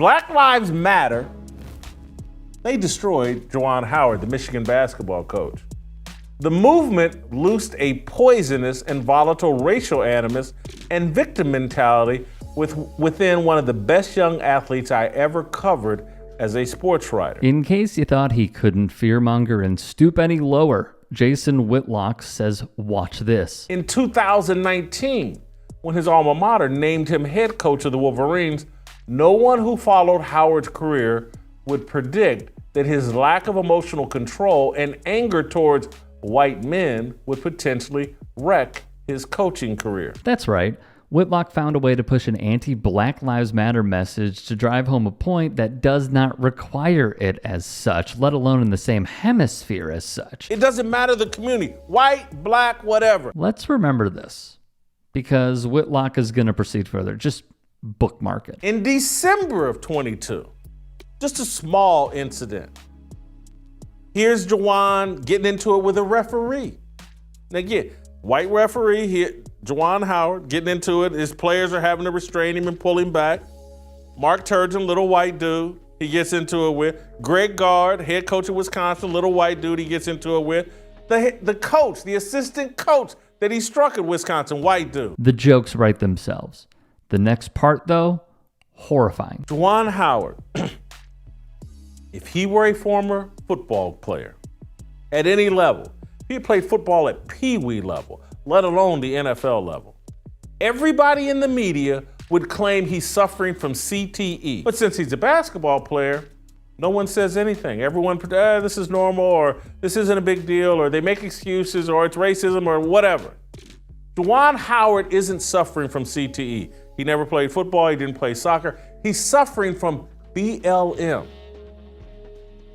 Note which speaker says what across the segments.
Speaker 1: Black Lives Matter, they destroyed Juwan Howard, the Michigan basketball coach. The movement loosed a poisonous and volatile racial animus and victim mentality within one of the best young athletes I ever covered as a sports writer.
Speaker 2: In case you thought he couldn't fearmonger and stoop any lower, Jason Whitlock says, watch this.
Speaker 1: In 2019, when his alma mater named him head coach of the Wolverines, no one who followed Howard's career would predict that his lack of emotional control and anger towards white men would potentially wreck his coaching career.
Speaker 2: That's right. Whitlock found a way to push an anti-Black Lives Matter message to drive home a point that does not require it as such, let alone in the same hemisphere as such.
Speaker 1: It doesn't matter the community, white, black, whatever.
Speaker 2: Let's remember this, because Whitlock is going to proceed further. Just bookmark it.
Speaker 1: In December of 22, just a small incident. Here's Juwan getting into it with a referee. Now again, white referee here, Juwan Howard getting into it. His players are having to restrain him and pull him back. Mark Turgeon, little white dude, he gets into it with. Greg Gard, head coach of Wisconsin, little white dude, he gets into it with. The coach, the assistant coach that he struck at Wisconsin, white dude.
Speaker 2: The jokes write themselves. The next part, though, horrifying.
Speaker 1: Juwan Howard, if he were a former football player at any level, he played football at pee-wee level, let alone the NFL level, everybody in the media would claim he's suffering from CTE. But since he's a basketball player, no one says anything. Everyone, this is normal, or this isn't a big deal, or they make excuses, or it's racism, or whatever. Juwan Howard isn't suffering from CTE. He never played football, he didn't play soccer. He's suffering from BLM.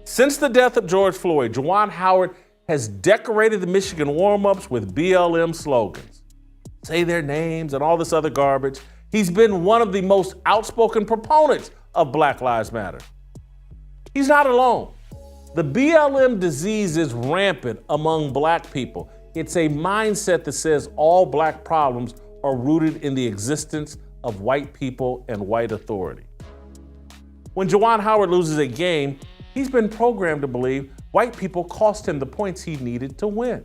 Speaker 1: Since the death of George Floyd, Juwan Howard has decorated the Michigan warm-ups with BLM slogans. Say their names and all this other garbage. He's been one of the most outspoken proponents of Black Lives Matter. He's not alone. The BLM disease is rampant among black people. It's a mindset that says all black problems are rooted in the existence of white people and white authority. When Juwan Howard loses a game, he's been programmed to believe white people cost him the points he needed to win.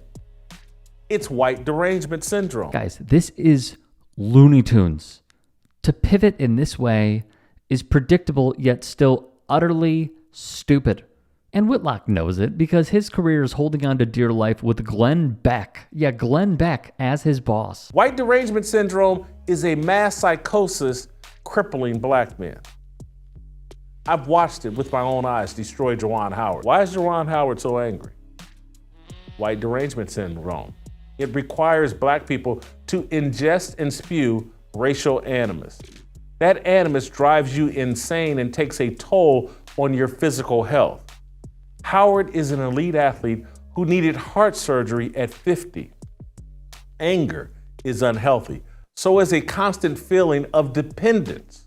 Speaker 1: It's white derangement syndrome.
Speaker 2: Guys, this is Looney Tunes. To pivot in this way is predictable yet still utterly stupid. And Whitlock knows it because his career is holding on to dear life with Glenn Beck. Yeah, Glenn Beck as his boss.
Speaker 1: White derangement syndrome is a mass psychosis crippling black men. I've watched it with my own eyes destroy Juwan Howard. Why is Juwan Howard so angry? White derangement syndrome. It requires black people to ingest and spew racial animus. That animus drives you insane and takes a toll on your physical health. Howard is an elite athlete who needed heart surgery at 50. Anger is unhealthy. So is a constant feeling of dependence.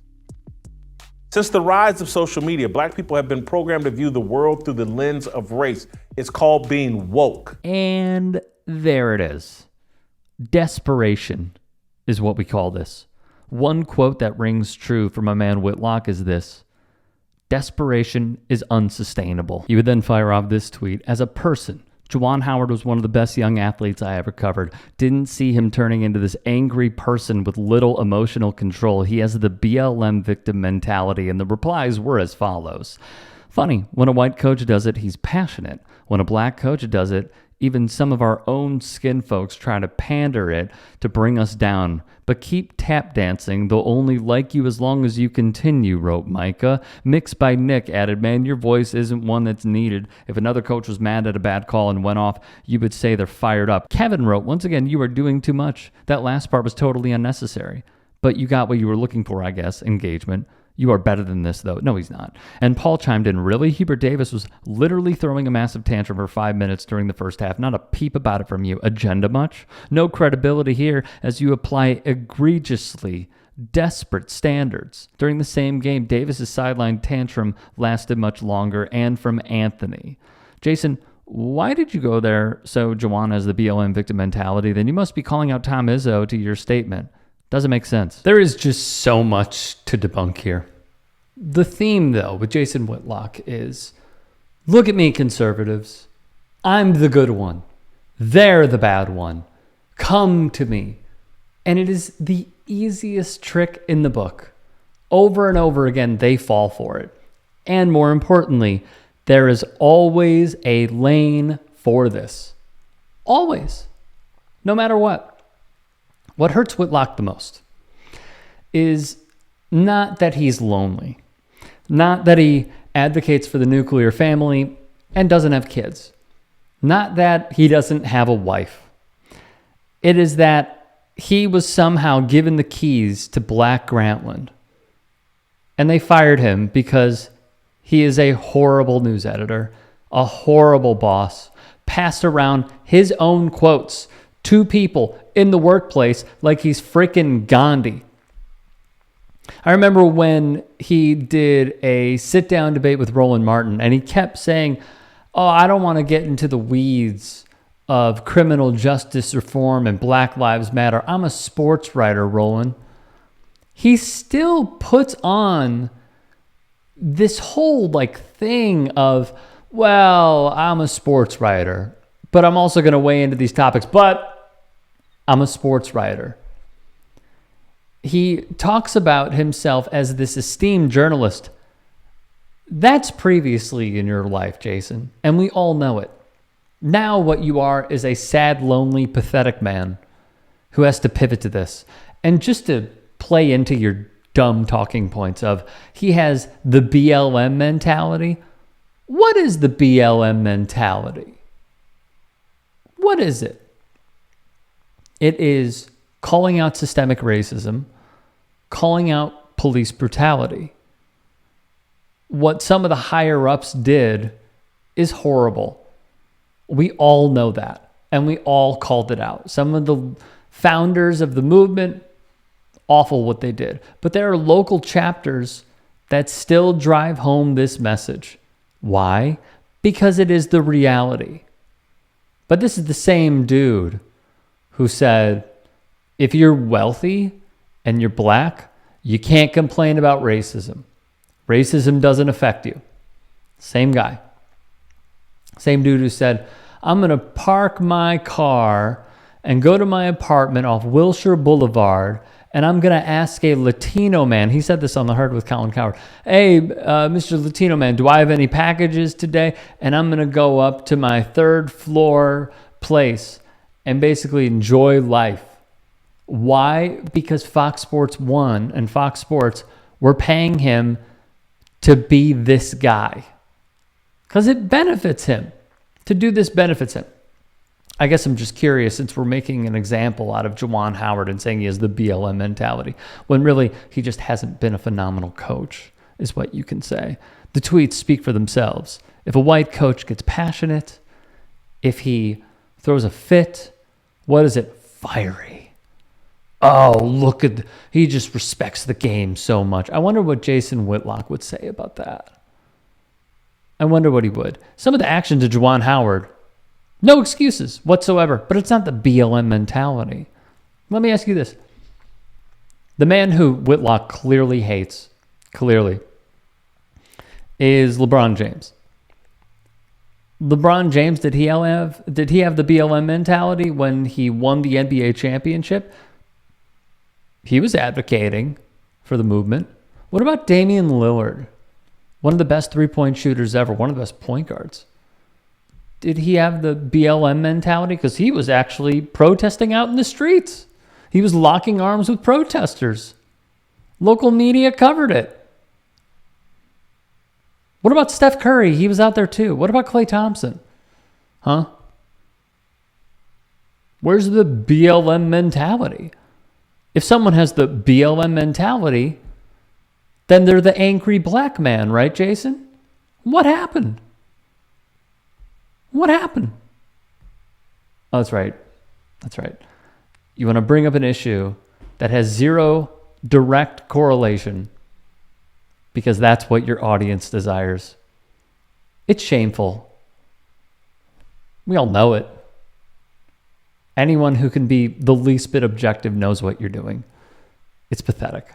Speaker 1: Since the rise of social media, black people have been programmed to view the world through the lens of race. It's called being woke.
Speaker 2: And there it is. Desperation is what we call this. One quote that rings true from a man Whitlock is this: desperation is unsustainable. He would then fire off this tweet: as a person, Juwan Howard was one of the best young athletes I ever covered. Didn't see him turning into this angry person with little emotional control. He has the BLM victim mentality, and the replies were as follows. Funny, when a white coach does it, he's passionate. When a black coach does it, even some of our own skin folks try to pander it to bring us down. But keep tap dancing, they'll only like you as long as you continue, wrote Micah. Mixed by Nick added, man, your voice isn't one that's needed. If another coach was mad at a bad call and went off, you would say they're fired up. Kevin wrote, once again, you are doing too much. That last part was totally unnecessary. But you got what you were looking for, I guess, engagement. You are better than this, though. No, he's not. And Paul chimed in, really? Hubert Davis was literally throwing a massive tantrum for 5 minutes during the first half. Not a peep about it from you. Agenda much? No credibility here as you apply egregiously desperate standards. During the same game, Davis's sideline tantrum lasted much longer, and from Anthony. Jason, why did you go there so Juwan has the BLM victim mentality? Then you must be calling out Tom Izzo to your statement. Doesn't make sense. There is just so much to debunk here. The theme, though, with Jason Whitlock is, look at me, conservatives. I'm the good one. They're the bad one. Come to me. And it is the easiest trick in the book. Over and over again, they fall for it. And more importantly, there is always a lane for this. Always. No matter what. What hurts Whitlock the most is not that he's lonely. Not that he advocates for the nuclear family and doesn't have kids. Not that he doesn't have a wife. It is that he was somehow given the keys to Black Grantland. And they fired him because he is a horrible news editor, a horrible boss, passed around his own quotes to people in the workplace like he's freaking Gandhi. I remember when he did a sit-down debate with Roland Martin, and he kept saying, oh, I don't want to get into the weeds of criminal justice reform and Black Lives Matter. I'm a sports writer, Roland. He still puts on this whole thing of, well, I'm a sports writer, but I'm also going to weigh into these topics, but I'm a sports writer. He talks about himself as this esteemed journalist. That's previously in your life, Jason, and we all know it. Now what you are is a sad, lonely, pathetic man who has to pivot to this. And just to play into your dumb talking points of he has the BLM mentality. What is the BLM mentality? What is it? It is calling out systemic racism, calling out police brutality. What some of the higher ups did is horrible. We all know that, and we all called it out. Some of the founders of the movement, awful what they did. But there are local chapters that still drive home this message. Why? Because it is the reality. But this is the same dude who said, if you're wealthy and you're Black, you can't complain about racism. Racism doesn't affect you. Same guy. Same dude who said, I'm going to park my car and go to my apartment off Wilshire Boulevard, and I'm going to ask a Latino man. He said this on The Herd with Colin Cowherd. Hey, Mr. Latino man, do I have any packages today? And I'm going to go up to my third floor place and basically enjoy life. Why? Because Fox Sports 1 and Fox Sports were paying him to be this guy. Because it benefits him. To do this benefits him. I guess I'm just curious, since we're making an example out of Juwan Howard and saying he has the BLM mentality, when really he just hasn't been a phenomenal coach, is what you can say. The tweets speak for themselves. If a white coach gets passionate, if he throws a fit, what is it? Fiery. Oh, look at, he just respects the game so much. I wonder what Jason Whitlock would say about that. I wonder what he would. Some of the actions of Juwan Howard, no excuses whatsoever, but it's not the BLM mentality. Let me ask you this. The man who Whitlock clearly hates, is LeBron James. LeBron James, did he have the BLM mentality when he won the NBA championship? He was advocating for the movement. What about Damian Lillard? One of the best three-point shooters ever, one of the best point guards. Did he have the BLM mentality? Because he was actually protesting out in the streets. He was locking arms with protesters. Local media covered it. What about Steph Curry? He was out there too. What about Klay Thompson? Huh? Where's the BLM mentality? If someone has the BLM mentality, then they're the angry Black man, right, Jason? What happened? What happened? Oh, that's right. That's right. You want to bring up an issue that has zero direct correlation because that's what your audience desires. It's shameful. We all know it. Anyone who can be the least bit objective knows what you're doing. It's pathetic.